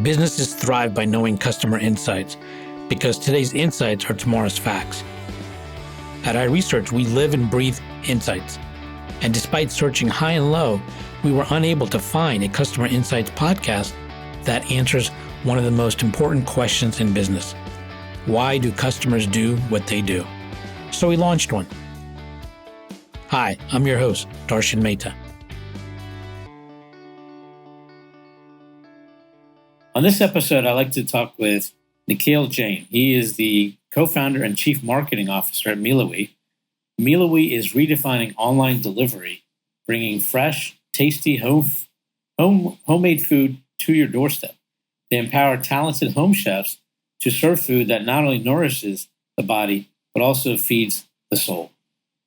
Businesses thrive by knowing customer insights because today's insights are tomorrow's facts. At iResearch, we live and breathe insights. And despite searching high and low, we were unable to find a customer insights podcast that answers one of the most important questions in business. Why do customers do what they do? So we launched one. Hi, I'm your host, Darshan Mehta. On this episode, I'd like to talk with Nikhil Jain. He is the co-founder and chief marketing officer at Mealawe. Mealawe is redefining online delivery, bringing fresh, tasty homemade food to your doorstep. They empower talented home chefs to serve food that not only nourishes the body, but also feeds the soul.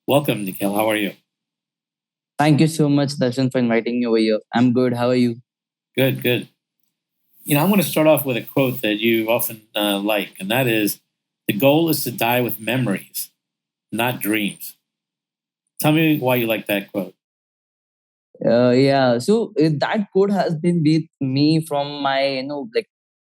Welcome, Nikhil. How are you? Thank you so much, Darshan, for inviting me over here. I'm good. How are you? Good. I want to start off with a quote that you often like, and that is, the goal is to die with memories, not dreams. Tell me why you like that quote. So that quote has been with me from my,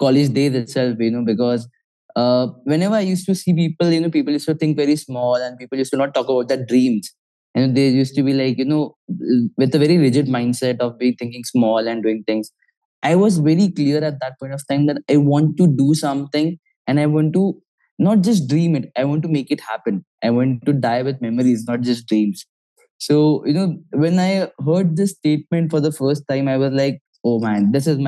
college days itself, because whenever I used to see people, people used to think very small and people used to not talk about their dreams. And they used to be like, with a very rigid mindset of being thinking small and doing things. I was very clear at that point of time that I want to do something and I want to not just dream it, I want to make it happen. I want to die with memories, not just dreams. So, when I heard this statement for the first time, I was like, oh man, this is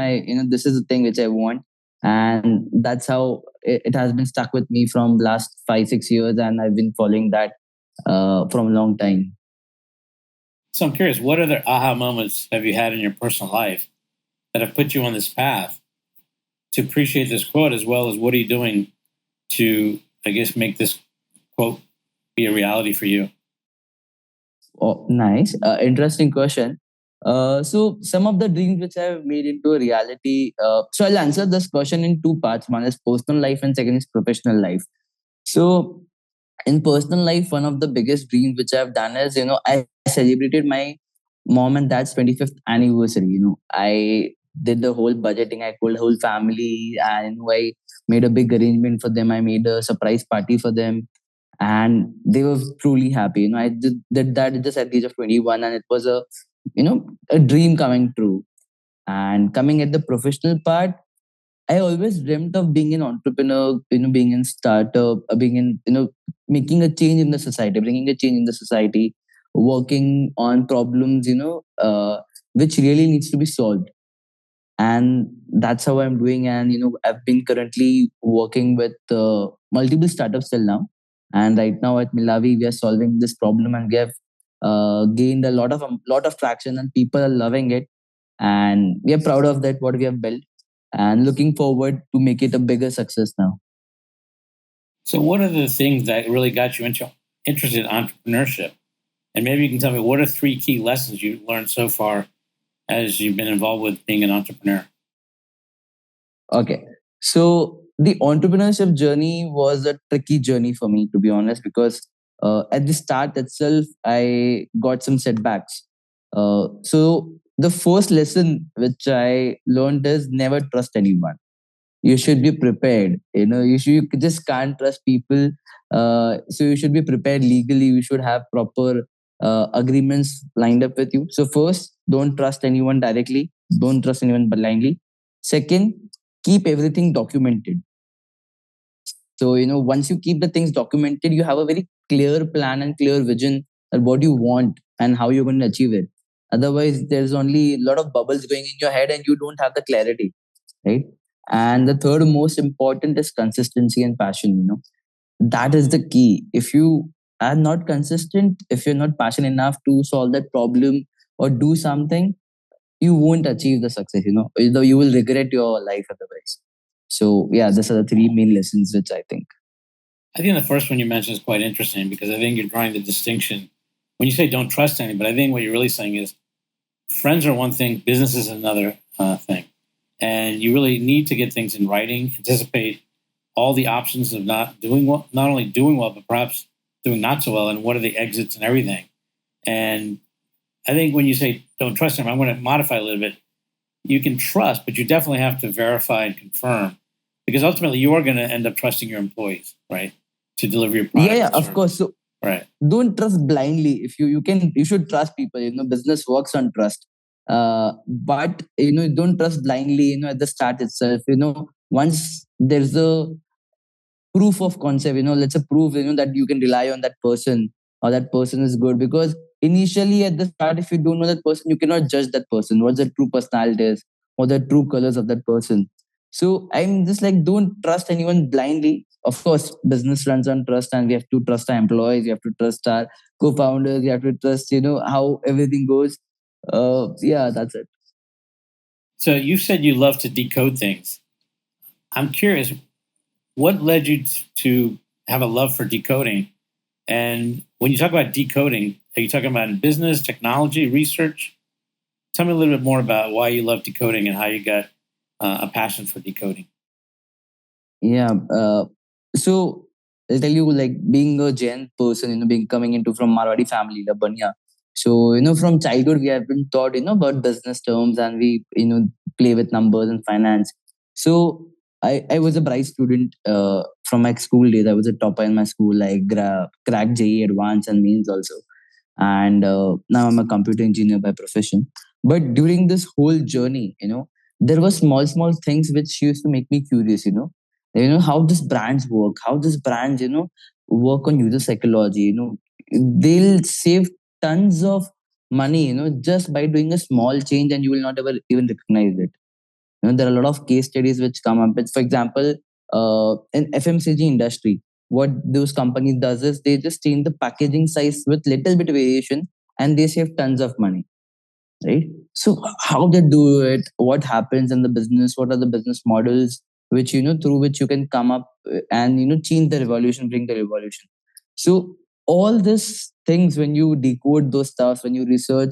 this is the thing which I want. And that's how it has been stuck with me from last 5-6 years. And I've been following that from a long time. So I'm curious, what other aha moments have you had in your personal life that have put you on this path to appreciate this quote, as well as what are you doing to, make this quote be a reality for you? Oh, nice. Interesting question. So some of the dreams which I've made into a reality. So I'll answer this question in two parts. One is personal life and second is professional life. So in personal life, one of the biggest dreams which I've done is, I celebrated my mom and dad's 25th anniversary. I did the whole budgeting. I called the whole family and I made a big arrangement for them. I made a surprise party for them and they were truly happy. I did that just at the age of 21 and it was a dream coming true. And coming at the professional part, I always dreamt of being an entrepreneur, being in startup, being in, making a change in the society, bringing a change in the society, working on problems, which really needs to be solved. And that's how I'm doing. And, I've been currently working with multiple startups till now. And right now at Mealawe, we are solving this problem and we have gained a lot of traction and people are loving it. And we are proud of that, what we have built and looking forward to make it a bigger success now. So what are the things that really got you interested in entrepreneurship? And maybe you can tell me, what are 3 key lessons you've learned so far as you've been involved with being an entrepreneur? Okay. So the entrepreneurship journey was a tricky journey for me, to be honest, because at the start itself, I got some setbacks. So the first lesson which I learned is never trust anyone. You should be prepared. You just can't trust people. So you should be prepared legally. You should have proper agreements lined up with you. So first, don't trust anyone directly. Don't trust anyone blindly. Second, keep everything documented. So, once you keep the things documented, you have a very clear plan and clear vision of what you want and how you're going to achieve it. Otherwise, there's only a lot of bubbles going in your head and you don't have the clarity, right? And the third most important is consistency and passion. That is the key. If you are not consistent, if you're not passionate enough to solve that problem or do something, you won't achieve the success, Though you will regret your life otherwise. So yeah, these are the 3 main lessons which I think. I think the first one you mentioned is quite interesting because I think you're drawing the distinction. When you say don't trust anybody, I think what you're really saying is friends are one thing, business is another thing. And you really need to get things in writing, anticipate all the options of not doing well, not only doing well, but perhaps doing not so well, and what are the exits and everything. And I think when you say don't trust them, I'm going to modify a little bit. you can trust, but you definitely have to verify and confirm, because ultimately you are going to end up trusting your employees, right, to deliver your product. Yeah, of course. So right. Don't trust blindly. If you should trust people. Business works on trust. But don't trust blindly. At the start itself. Once there's a proof of concept, let's say proof, that you can rely on that person, or that person is good. Because initially at the start, if you don't know that person, you cannot judge that person, what the true personality is, or the true colors of that person. So I'm just like, don't trust anyone blindly. Of course, business runs on trust, and we have to trust our employees, we have to trust our co-founders, we have to trust, how everything goes. Yeah, that's it. So you said you love to decode things. I'm curious, what led you to have a love for decoding? And when you talk about decoding, are you talking about in business, technology, research? Tell me a little bit more about why you love decoding and how you got a passion for decoding. Yeah. So I'll tell you, like being a Jain person, being coming into from Marwadi family, the Banya. So, from childhood, we have been taught, about business terms, and we, play with numbers and finance. So I was a bright student from my school days. I was a topper in my school, like cracked JE Advanced and mains also. And now I'm a computer engineer by profession. But during this whole journey, there were small things which used to make me curious. How these brands work, how these brands work on user psychology. They'll save tons of money, just by doing a small change, and you will not ever even recognize it. There are a lot of case studies which come up with, for example, in FMCG industry, what those companies does is they just change the packaging size with little bit variation, and they save tons of money, right? So how they do it, what happens in the business, what are the business models which through which you can come up and change the revolution, bring the revolution. So all these things, when you decode those stuff, when you research,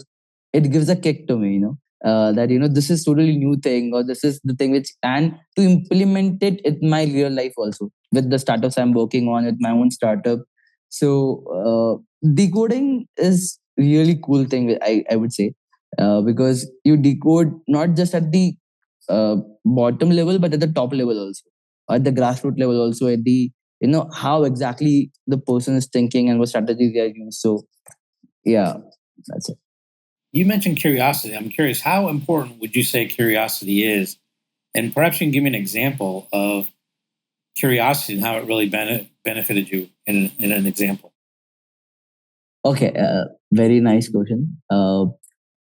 it gives a kick to me, that this is totally new thing, or this is the thing which, and to implement it in my real life also with the startups I'm working on, with my own startup. So decoding is really cool thing, I would say, because you decode not just at the bottom level, but at the top level also, at the grassroots level also, at the how exactly the person is thinking and what strategies they are using. So yeah, that's it. You mentioned curiosity. I'm curious, how important would you say curiosity is? And perhaps you can give me an example of curiosity and how it really benefited you in an example. Okay, very nice question.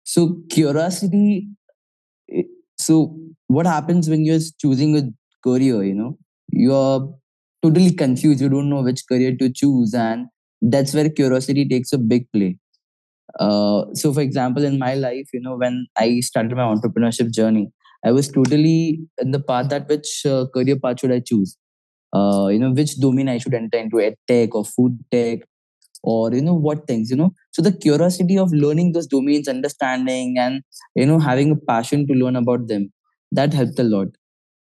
So curiosity. eh, So what happens when you're choosing a career? You're totally confused. You don't know which career to choose, and that's where curiosity takes a big play. So for example, in my life, when I started my entrepreneurship journey, I was totally in the path that which career path should I choose? Which domain I should enter into, ed tech or food tech, or what things. So the curiosity of learning those domains, understanding, and having a passion to learn about them, that helped a lot.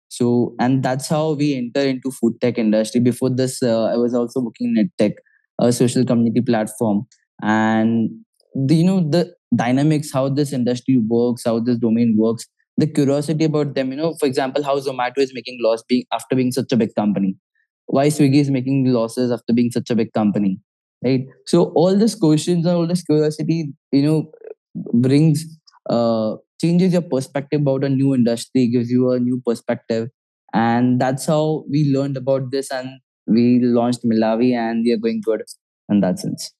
So, and that's how we enter into food tech industry. Before this, I was also working in tech, a social community platform. And the dynamics, how this industry works, how this domain works, the curiosity about them. For example, how Zomato is making loss being after being such a big company, why Swiggy is making losses after being such a big company, right? So all these questions and all this curiosity, brings changes your perspective about a new industry, gives you a new perspective, and that's how we learned about this, and we launched Mealawe, and we are going good in that sense.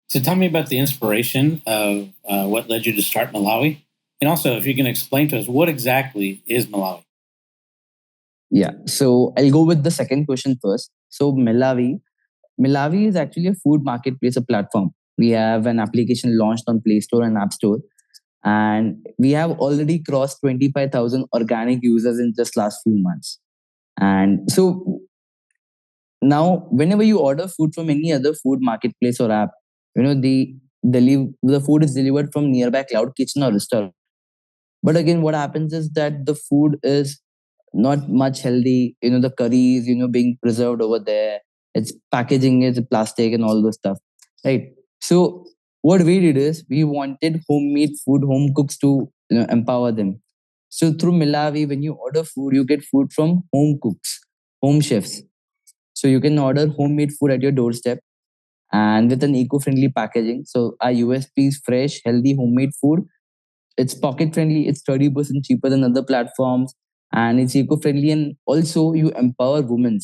So tell me about the inspiration of what led you to start Mealawe. And also, if you can explain to us, what exactly is Mealawe? Yeah, so I'll go with the second question first. So Mealawe is actually a food marketplace, a platform. We have an application launched on Play Store and App Store, and we have already crossed 25,000 organic users in just last few months. And so now, whenever you order food from any other food marketplace or app, the food is delivered from nearby cloud kitchen or restaurant. But again, what happens is that the food is not much healthy. The curries, being preserved over there. Its packaging is plastic and all those stuff, right? So what we did is we wanted homemade food, home cooks to empower them. So through Mealawe, when you order food, you get food from home cooks, home chefs. So you can order homemade food at your doorstep and with an eco-friendly packaging. So our USP is fresh, healthy, homemade food. It's pocket friendly. It's 30% cheaper than other platforms, and it's eco-friendly. And also, you empower women.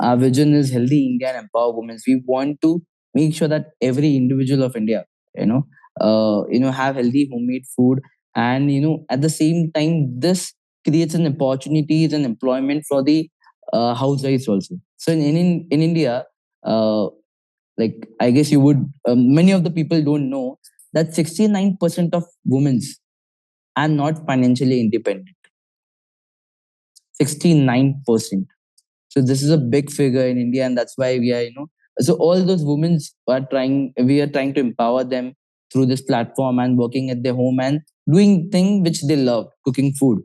Our vision is healthy India and empower women. We want to make sure that every individual of India, you know have healthy homemade food. And at the same time, this creates an opportunities and employment for the housewives also. So in India, uh, like I guess you would many of the people don't know that 69% of women are not financially independent. 69%. So this is a big figure in India, and that's why we are, so all those women we are trying to empower them through this platform and working at their home and doing thing which they love, cooking food.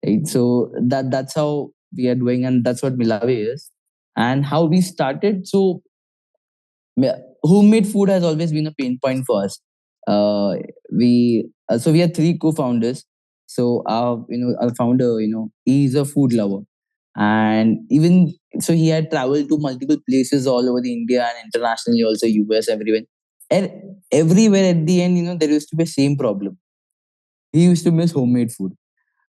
Right? So that's how we are doing, and that's what Mealawe is, and how we started. So homemade food has always been a pain point for us. We are three co-founders. So our founder, he's a food lover, and even so he had traveled to multiple places all over the India and internationally also, US, everywhere. And everywhere at the end, there used to be the same problem. He used to miss homemade food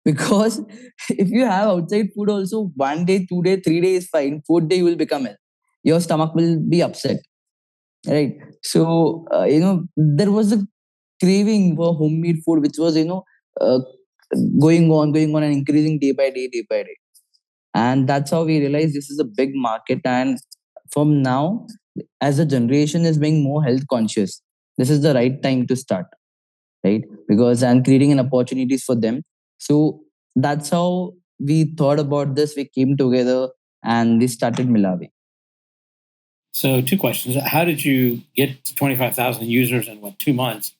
because if you have outside food also, 1 day, 2 day, 3 days is fine. Fourth day you will become ill. Your stomach will be upset, right? So there was a craving for homemade food which was uh, going on and increasing day by day. And that's how we realized this is a big market. And from now, as a generation is being more health conscious, this is the right time to start, right? Because and creating an opportunities for them. So that's how we thought about this. We came together and we started Mealawe. So, two questions. How did you get to 25,000 users in 2 months?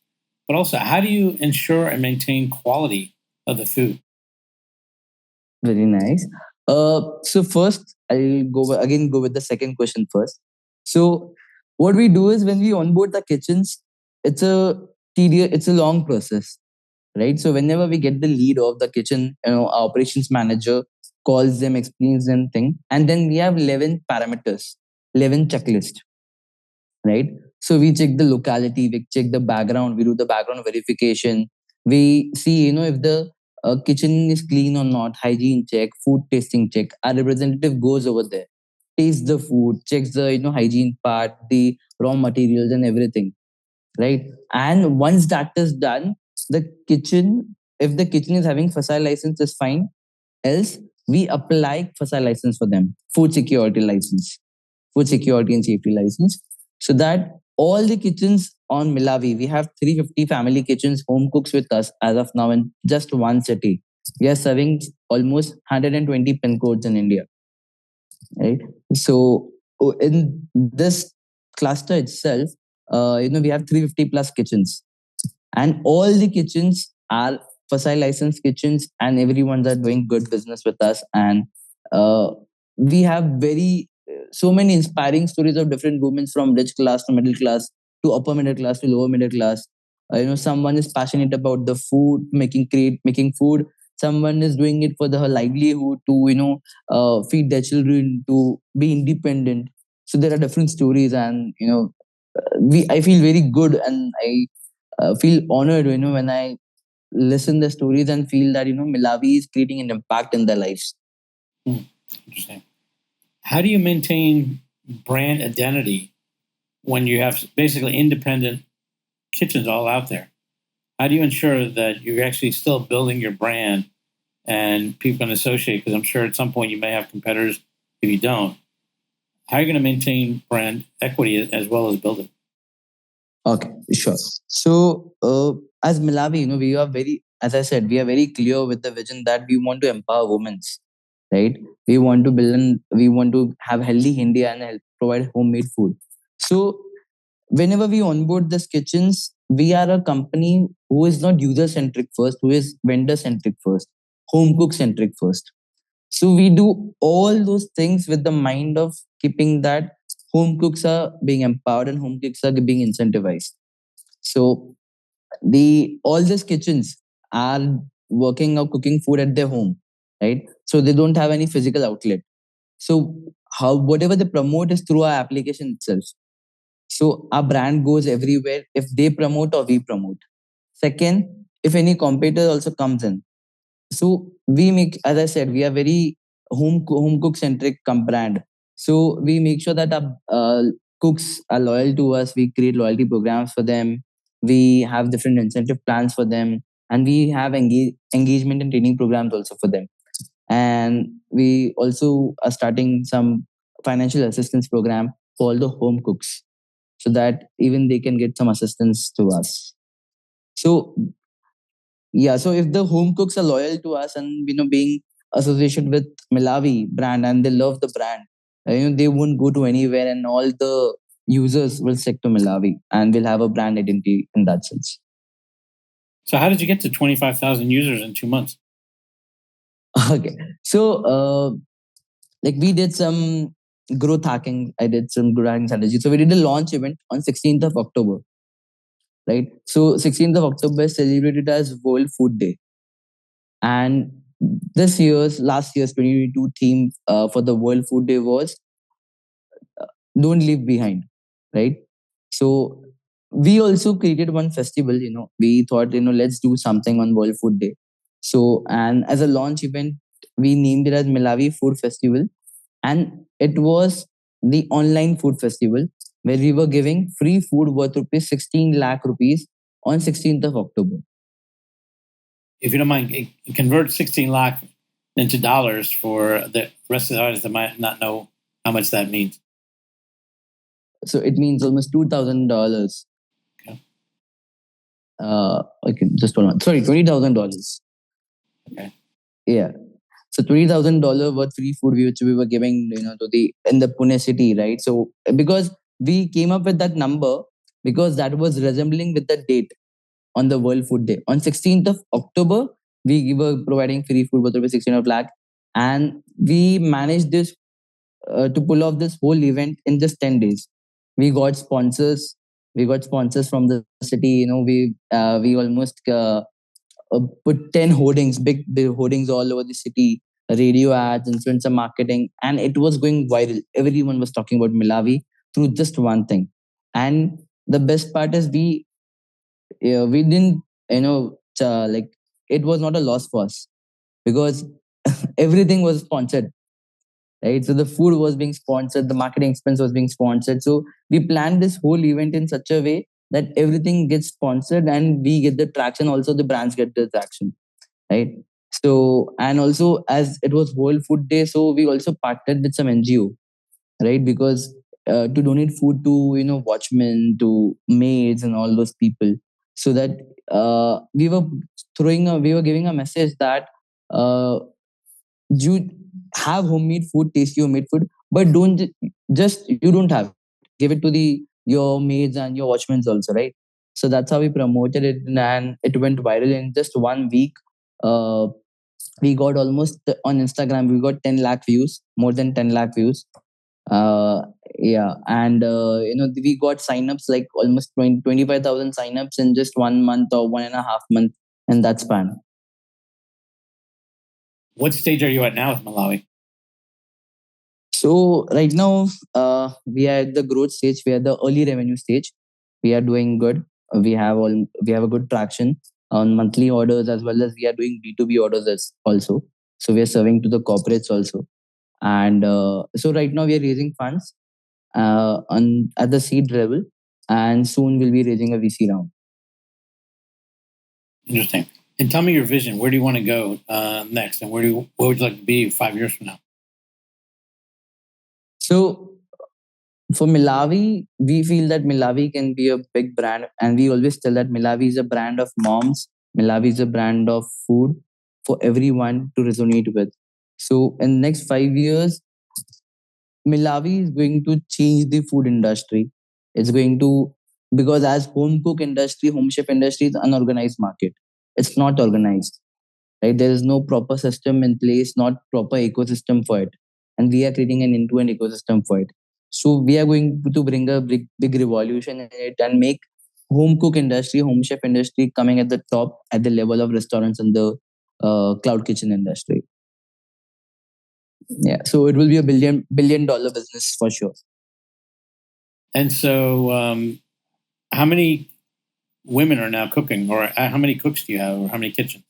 But also, how do you ensure and maintain quality of the food? Very nice. So first, I'll go with the second question first. So what we do is when we onboard the kitchens, it's a it's a long process, right? So whenever we get the lead of the kitchen, our operations manager calls them, explains them thing, and then we have 11 parameters, 11 checklist, right? So we check the locality, we check the background, we do the background verification, we see if the kitchen is clean or not, hygiene check, food tasting check. Our representative goes over there, tastes the food, checks the hygiene part, the raw materials and everything, right? And once that is done, the kitchen, if the kitchen is having FSI license, is fine. Else, we apply FSI license for them, food security license, food security and safety license, so that all the kitchens on Mealawe, we have 350 family kitchens, home cooks with us as of now in just one city. We are serving almost 120 pin codes in India, right? So in this cluster itself, we have 350 plus kitchens, and all the kitchens are FSI licensed kitchens, and everyone's are doing good business with us. And uh, we have very so many inspiring stories of different women from rich class to middle class to upper middle class to lower middle class. Someone is passionate about the food making food. Someone is doing it for her livelihood to feed their children, to be independent. So there are different stories, and we I feel very good, and I feel honored, when I listen the stories and feel that Mealawe is creating an impact in their lives. Interesting. How do you maintain brand identity when you have basically independent kitchens all out there? How do you ensure that you're actually still building your brand and people can associate? Because I'm sure at some point you may have competitors if you don't. How are you going to maintain brand equity as well as build it? Okay, sure. So, as Mealawe, we are very, as I said, we are very clear with the vision that we want to empower women, right? We want to we want to have healthy India and provide homemade food. So, whenever we onboard these kitchens, we are a company who is not user centric first, who is vendor centric first, home cook centric first. So we do all those things with the mind of keeping that home cooks are being empowered and home cooks are being incentivized. So the all these kitchens are working or cooking food at their home, right? So they don't have any physical outlet. So how whatever they promote is through our application itself. So our brand goes everywhere if they promote or we promote. Second, if any competitor also comes in, so we make, as I said, we are very home cook centric brand. So we make sure that our cooks are loyal to us. We create loyalty programs for them. We have different incentive plans for them, and we have engagement and training programs also for them. And we also are starting some financial assistance program for all the home cooks, so that even they can get some assistance to us. So yeah, so if the home cooks are loyal to us and being associated with Mealawe brand and they love the brand, they won't go to anywhere, and all the users will stick to Mealawe and will have a brand identity in that sense. So how did you get to 25,000 users in 2 months? Okay, so like we did some growth hacking. I did some growth hacking strategy. So we did a launch event on 16th of October, right? So 16th of October is celebrated as World Food Day. And last year's 2022 theme for the World Food Day was don't leave behind, right? So we also created one festival, we thought, let's do something on World Food Day. So, and as a launch event, we named it as Mealawe Food Festival. And it was the online food festival where we were giving free food worth rupees 16 lakh rupees on 16th of October. If you don't mind, convert 16 lakh into dollars for the rest of the audience that might not know how much that means. So it means almost $2,000. Okay. Okay, just hold on. Sorry, $20,000. Okay. Yeah. So $20,000 worth free food which we were giving, in the Pune city, right? So because we came up with that number because that was resembling with the date on the World Food Day. On 16th of October, we were providing free food worth 16 lakh, and we managed this to pull off this whole event in just 10 days. We got sponsors. We got sponsors from the city. We almost put 10 hoardings, big hoardings all over the city, radio ads, influencer marketing, and it was going viral. Everyone was talking about Mealawe through just one thing. And the best part is we didn't, like it was not a loss for us because everything was sponsored, right? So the food was being sponsored, the marketing expense was being sponsored. So we planned this whole event in such a way that everything gets sponsored and we get the traction. Also, the brands get the traction, right? So, and also as it was World Food Day, so we also partnered with some NGO, right? Because to donate food to watchmen, to maids, and all those people, so that we were giving a message that you have homemade food, tasty homemade food, but don't just you don't have it. Give it to the your maids and your watchmen also, right? So that's how we promoted it, and it went viral in just 1 week. Uh, we got almost on Instagram, we got 10 lakh views, more than 10 lakh views. Uh, yeah, and we got signups like almost 25,000 signups in just 1 month or 1.5 month in that span. What stage are you at now with Mealawe? So right now, we are at the growth stage. We are at the early revenue stage. We are doing good. We have a good traction on monthly orders, as well as we are doing B2B orders also. So we are serving to the corporates also. And so right now we are raising funds at the seed level, and soon we'll be raising a VC round. Interesting. And tell me your vision. Where do you want to go next, and what would you like to be 5 years from now? So for Mealawe, we feel that Mealawe can be a big brand, and we always tell that Mealawe is a brand of moms. Mealawe is a brand of food for everyone to resonate with. So in next 5 years, Mealawe is going to change the food industry. It's going to, because as home cook industry, home chef industry is unorganized market. It's not organized, right? There is no proper system in place, not proper ecosystem for it, and we are creating an end-to-end ecosystem for it. So we are going to bring a big revolution in it and make home cook industry, home chef industry coming at the top at the level of restaurants in the cloud kitchen industry. Yeah, so it will be a billion dollar business for sure. And so, how many women are now cooking, or how many cooks do you have, or how many kitchens?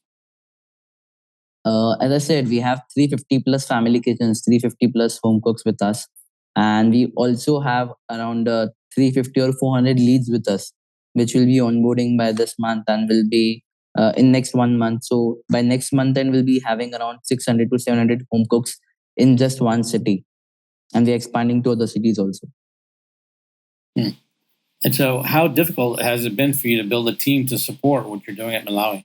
As I said, we have 350 plus family kitchens, 350 plus home cooks with us, and we also have around 350 or 400 leads with us, which will be onboarding by this month and will be in next 1 month. So by next month, then we'll be having around 600 to 700 home cooks in just one city, and we're expanding to other cities also. And so, how difficult has it been for you to build a team to support what you're doing at Mealawe?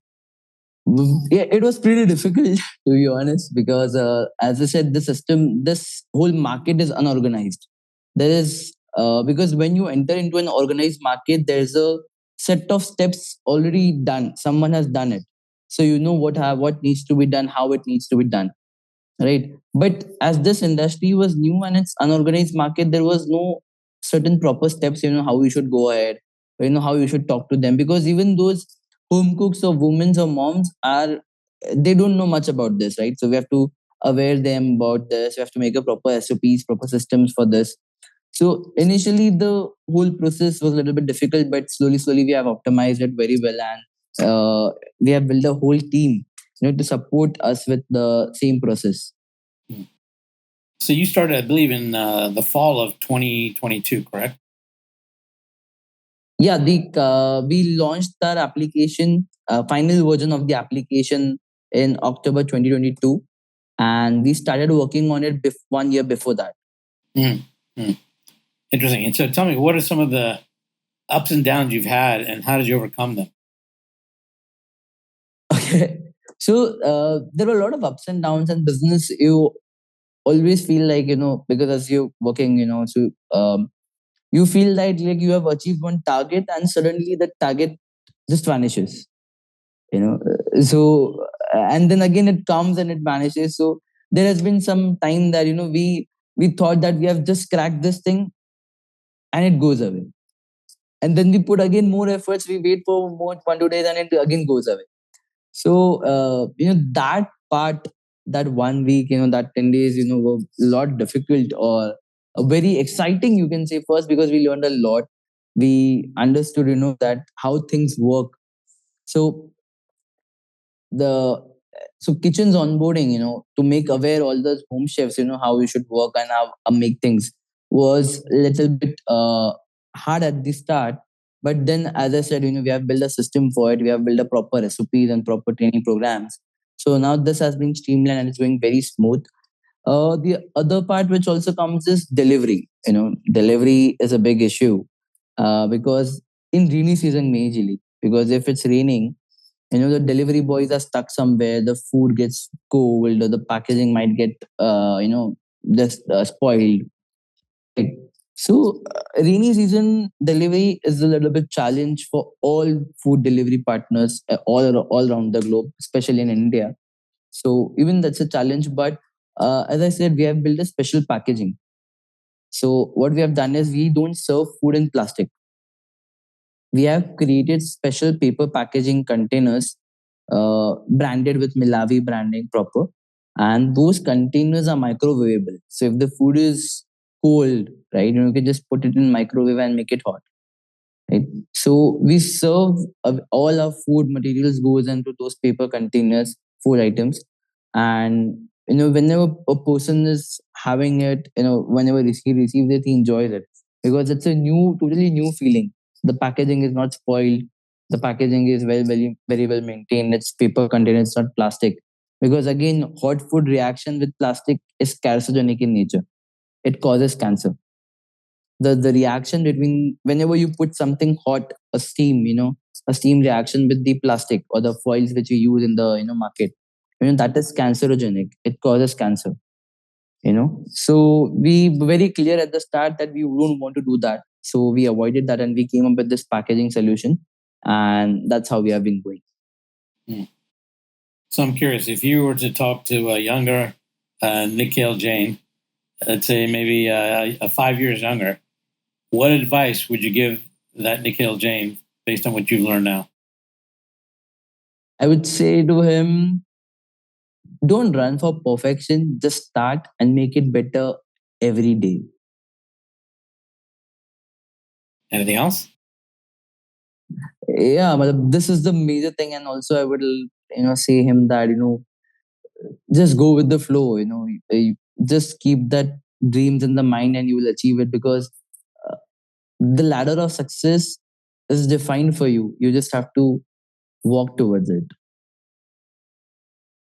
Yeah, it was pretty difficult to be honest, because as I said, this whole market is unorganized. There is because when you enter into an organized market, there's a set of steps already done. Someone has done it, so you know what needs to be done, how it needs to be done, right? But as this industry was new and it's unorganized market, there was no certain proper steps, how we should go ahead, how you should talk to them, because even those home cooks or women or moms they don't know much about this, right? So we have to aware them about this. We have to make a proper SOPs, proper systems for this. So initially the whole process was a little bit difficult, but slowly we have optimized it very well, and we have built a whole team, to support us with the same process. So you started, I believe, in the fall of 2022, correct? Yeah, we launched our application, final version of the application in October 2022, and we started working on it 1 year before that. Interesting. And so tell me, what are some of the ups and downs you've had, and how did you overcome them? Okay. So there were a lot of ups and downs in business. You always feel like, because as you're working, so you feel that like you have achieved one target and suddenly the target just vanishes, so and then again it comes and it vanishes. So there has been some time that, we thought that we have just cracked this thing and it goes away. And then we put again more efforts, we wait for more 1 2 days and it again goes away. So, that part, that 1 week, that 10 days, were a lot difficult or very exciting, you can say, first, because we learned a lot. We understood, that how things work. So kitchen's onboarding, to make aware all those home chefs, how we should work and how make things was a little bit hard at the start. But then, as I said, we have built a system for it. We have built a proper SOPs and proper training programs. So now this has been streamlined and it's going very smooth. The other part which also comes is delivery. Delivery is a big issue because in rainy season majorly, because if it's raining, the delivery boys are stuck somewhere, the food gets cold or the packaging might get just spoiled. Right? So rainy season delivery is a little bit challenge for all food delivery partners all around the globe, especially in India. So even that's a challenge, but as I said, we have built a special packaging. So what we have done is we don't serve food in plastic. We have created special paper packaging containers branded with Mealawe branding proper. And those containers are microwavable. So if the food is cold, right, you can just put it in microwave and make it hot. Right? So we serve all our food materials goes into those paper containers, food items. And whenever a person is having it, whenever he receives it, he enjoys it because it's a totally new feeling. The packaging is not spoiled. The packaging is very well maintained. It's paper container, it's not plastic. Because again, hot food reaction with plastic is carcinogenic in nature. It causes cancer. The reaction between whenever you put something hot, a steam, a steam reaction with the plastic or the foils which you use in the market, that is cancerogenic. It causes cancer. So we were very clear at the start that we don't want to do that. So we avoided that and we came up with this packaging solution, and that's how we have been going. So I'm curious, if you were to talk to a younger Nikhil Jain, let's say maybe 5 years younger, what advice would you give that Nikhil Jain based on what you've learned now? I would say to him, don't run for perfection. Just start and make it better every day. Anything else? Yeah, but this is the major thing. And also I would say him that just go with the flow. You just keep that dreams in the mind and you will achieve it, because uh, the ladder of success is defined for you. You just have to walk towards it.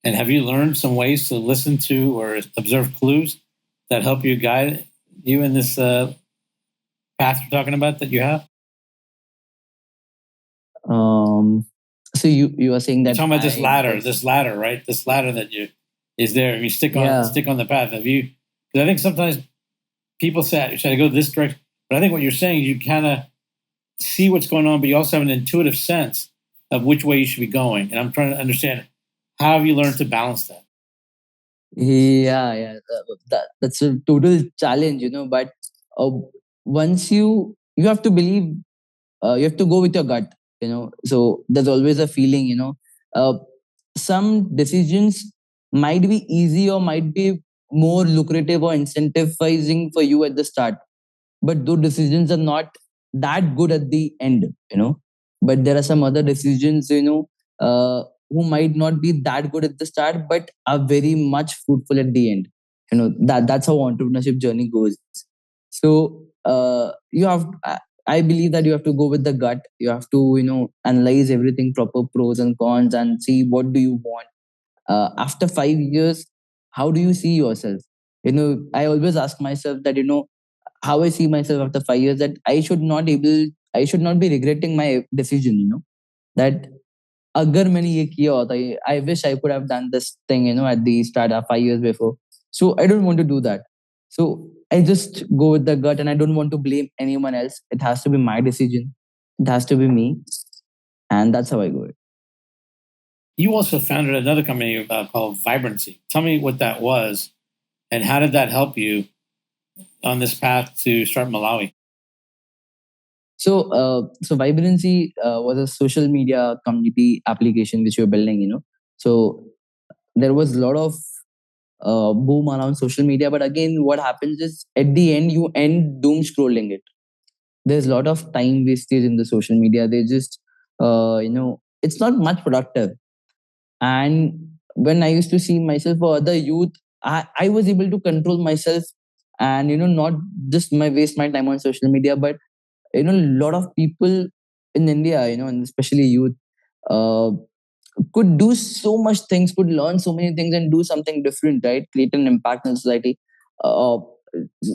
And have you learned some ways to listen to or observe clues that help you guide you in this path you're talking about that you have? um so you are saying You're that talking about this I ladder, right? This ladder that is there. You stick on the path. Have you? Because I think sometimes people say, "Should I go this direction?" But I think what you're saying is you kind of see what's going on, but you also have an intuitive sense of which way you should be going. And I'm trying to understand, how have you learned to balance that? Yeah. That's a total challenge, but uh, once you have to believe, you have to go with your gut, so there's always a feeling, some decisions might be easy or might be more lucrative or incentivizing for you at the start, but those decisions are not that good at the end, but there are some other decisions, who might not be that good at the start but are very much fruitful at the end. That's how entrepreneurship journey goes. So you have I believe that you have to go with the gut. You have to analyze everything, proper pros and cons, and see what do you want. After 5 years, how do you see yourself? I always ask myself that how I see myself after 5 years, that I should not be regretting my decision, that agar मैंने ये किया होता, I wish I could have done this thing, at the start of 5 years before. So I don't want to do that. So I just go with the gut and I don't want to blame anyone else. It has to be my decision. It has to be me. And that's how I go. You also founded another company called Vibrancy. Tell me what that was, and how did that help you on this path to start Malawi? So Vibrancy was a social media community application which we were building, So there was a lot of boom around social media, but again, what happens is at the end you end doom scrolling it. There's a lot of time wastage in the social media. They just, it's not much productive. And when I used to see myself or other youth, I was able to control myself and not just my waste my time on social media, but a lot of people in India, and especially youth, uh, could do so much things, could learn so many things and do something different, right? Create an impact in society. Uh,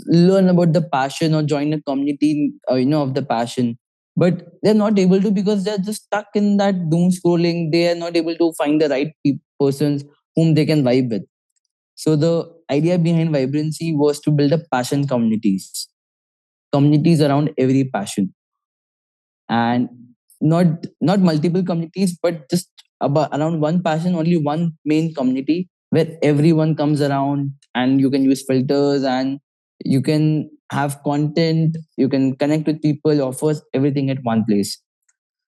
Learn about the passion or join a community, of the passion. But they're not able to because they're just stuck in that doom scrolling. They are not able to find the right persons whom they can vibe with. So the idea behind Vibrancy was to build a passion communities around every passion, and not multiple communities, but just about around one passion, only one main community where everyone comes around, and you can use filters and you can have content, you can connect with people, offers everything at one place,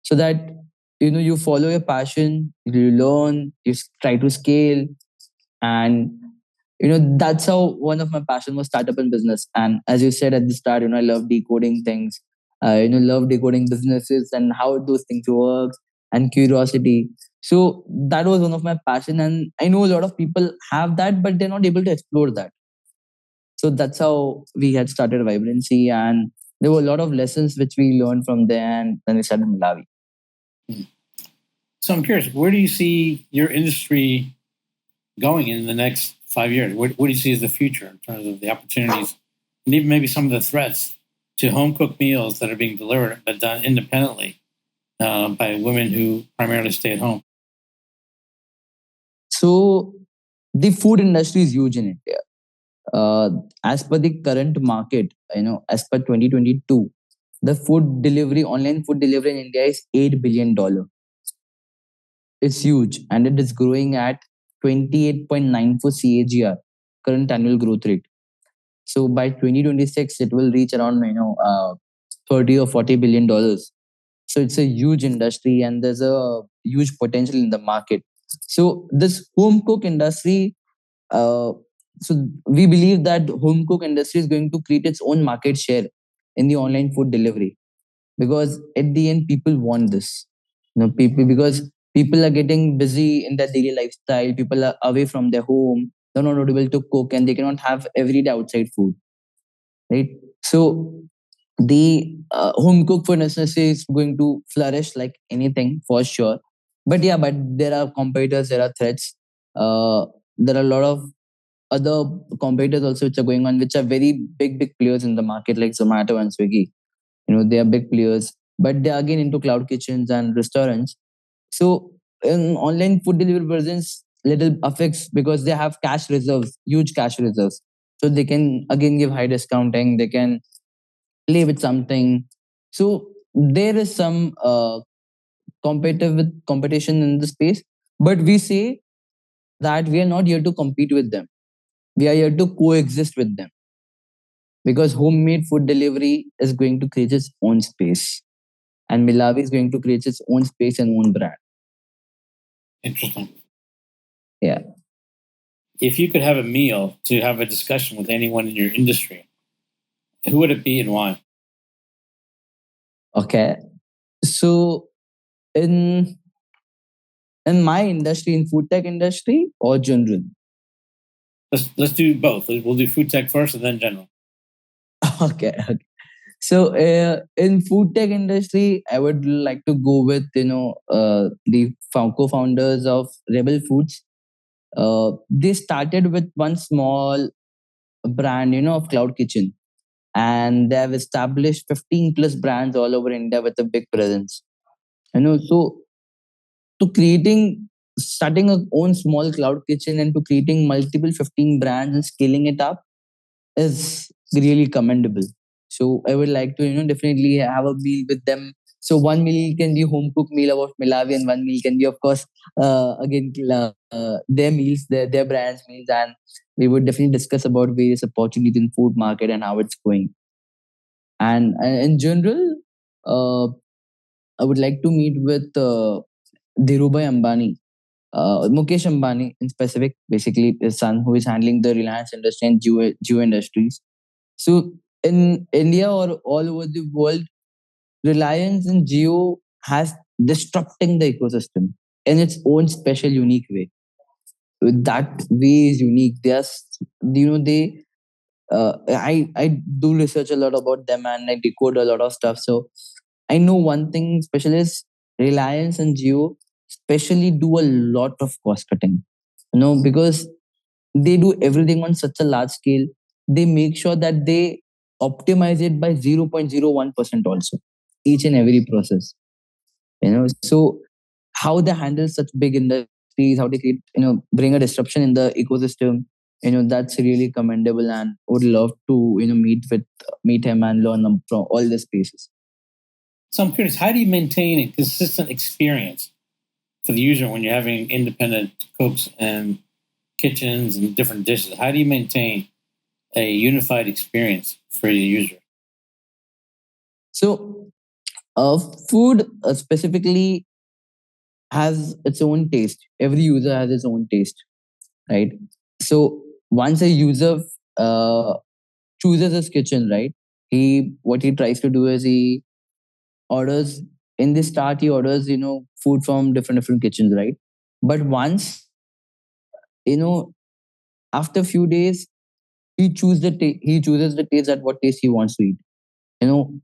so that you follow your passion, you learn, try to scale. And that's how one of my passion was startup and business. And as you said at the start, I love decoding things. Love decoding businesses and how those things work, and curiosity. So that was one of my passion, and I know a lot of people have that but they're not able to explore that. So that's how we had started Vibrancy, and there were a lot of lessons which we learned from there, and then we started Malawi. So I'm curious, where do you see your industry going in the next 5 years? What do you see as the future in terms of the opportunities and even maybe some of the threats to home cooked meals that are being delivered but done independently by women who primarily stay at home? So the food industry is huge in India. As per the current market, as per 2022, the online food delivery in India is $8 billion. It's huge, and it is growing at 28.94 CAGR, current annual growth rate. So by 2026, it will reach around 30 or $40 billion. So it's a huge industry, and there's a huge potential in the market. So this home cook industry, so we believe that home cook industry is going to create its own market share in the online food delivery, because at the end people want this. People, because people are getting busy in their daily lifestyle, people are away from their home, they're not able to cook, and they cannot have everyday outside food, right? So the home cooked food industry is going to flourish like anything for sure. But yeah, but there are competitors, there are threats. There are a lot of other competitors also which are going on, which are very big players in the market, like Zomato and Swiggy. They are big players, but they are again into cloud kitchens and restaurants. So in online food delivery presence little affects because they have cash reserves, huge cash reserves. So they can again give high discounting, they can play with something. So there is some competitive with competition in the space, but we say that we are not here to compete with them. We are here to coexist with them, because homemade food delivery is going to create its own space, and Mealawe is going to create its own space and own brand. Interesting. Yeah. If you could have a meal to have a discussion with anyone in your industry, who would it be and why? Okay. So in my industry, in food tech industry or general? Let's do both. We'll do food tech first and then general. Okay. So in food tech industry, I would like to go with the co-founders of Rebel Foods. They started with one small brand, of cloud kitchen, and they have established 15 plus brands all over India with a big presence. So to creating starting a own small cloud kitchen and to creating multiple 15 brands and scaling it up is really commendable. So I would like to, definitely have a meal with them. So one meal can be home cooked meal about Mealawe, and one meal can be, of course, again their meals, their brands meals, and we would definitely discuss about various opportunities in food market and how it's going. And in general, uh, I would like to meet with Dhirubhai Ambani, Mukesh Ambani in specific, basically his son, who is handling the Reliance industry and Jio Industries. So in India or all over the world, Reliance and Jio has disrupting the ecosystem in its own special, unique way. That way is unique. They are, they. I do research a lot about them and I decode a lot of stuff. So I know one thing, especially is Reliance and Jio, especially do a lot of cost cutting. Because they do everything on such a large scale. They make sure that they optimize it by 0.01% also, each and every process. So how they handle such big industries, how they create, bring a disruption in the ecosystem, that's really commendable, and would love to, meet him and learn from all the spaces. So I'm curious, how do you maintain a consistent experience for the user when you're having independent cooks and kitchens and different dishes? How do you maintain a unified experience for the user? So food specifically has its own taste. Every user has its own taste, right? So once a user uh, chooses his kitchen, right? What he tries to do is he orders in the start. He orders, food from different kitchens, right? But once, you know, after a few days, he chooses the taste at what taste he wants to eat.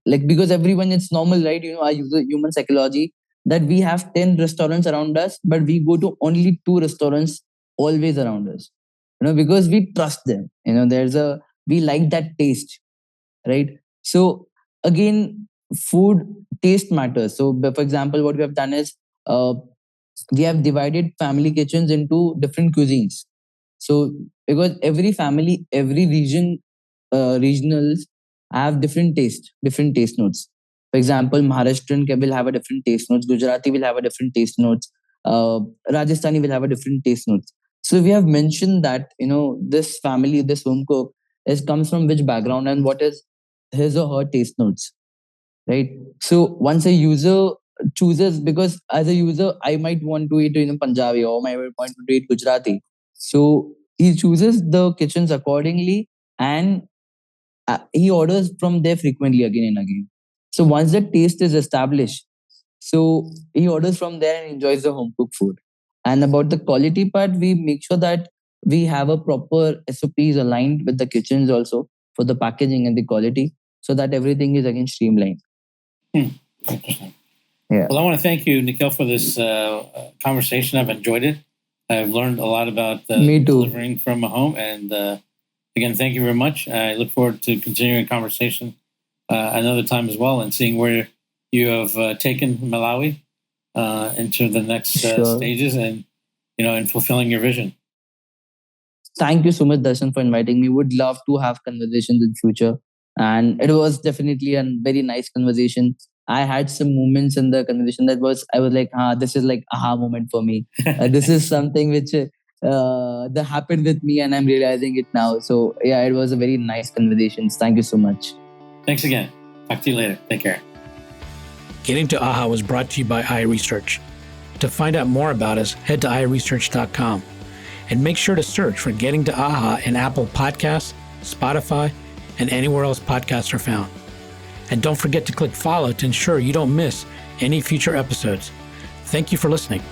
Like, because everyone, it's normal, right? I use the human psychology that we have 10 restaurants around us, but we go to only 2 restaurants always around us. Because we trust them. We like that taste, right? So again, food taste matters. So for example, what we have done is uh, we have divided family kitchens into different cuisines. So because every family, every regionals have different taste notes. For example, Maharashtrian will have a different taste notes, Gujarati will have a different taste notes, uh, Rajasthani will have a different taste notes. So we have mentioned that, this family, this home cook is comes from which background and what is his or her taste notes, right? So once a user chooses, because as a user, I might want to eat Punjabi or I might want to eat Gujarati. So he chooses the kitchens accordingly, and he orders from there frequently again and again. So once the taste is established, so he orders from there and enjoys the home cooked food. And about the quality part, we make sure that we have a proper SOPs aligned with the kitchens also for the packaging and the quality, so that everything is again streamlined. Interesting. Yeah. Well, I want to thank you, Nikhil, for this conversation. I've enjoyed it. I've learned a lot about Me too. delivering from home. And again, thank you very much. I look forward to continuing conversation another time as well, and seeing where you have taken Mealawe into the next stages, and in fulfilling your vision. Thank you so much, Darshan, for inviting me. Would love to have conversations in future. And it was definitely a very nice conversation. I had some moments in the conversation I was like, this is like aha moment for me. This is something which that happened with me, and I'm realizing it now. So yeah, it was a very nice conversation. Thank you so much. Thanks again. Talk to you later. Take care. Getting to AHA was brought to you by iResearch. To find out more about us, head to iResearch.com and make sure to search for Getting to AHA in Apple Podcasts, Spotify, and anywhere else podcasts are found. And don't forget to click follow to ensure you don't miss any future episodes. Thank you for listening.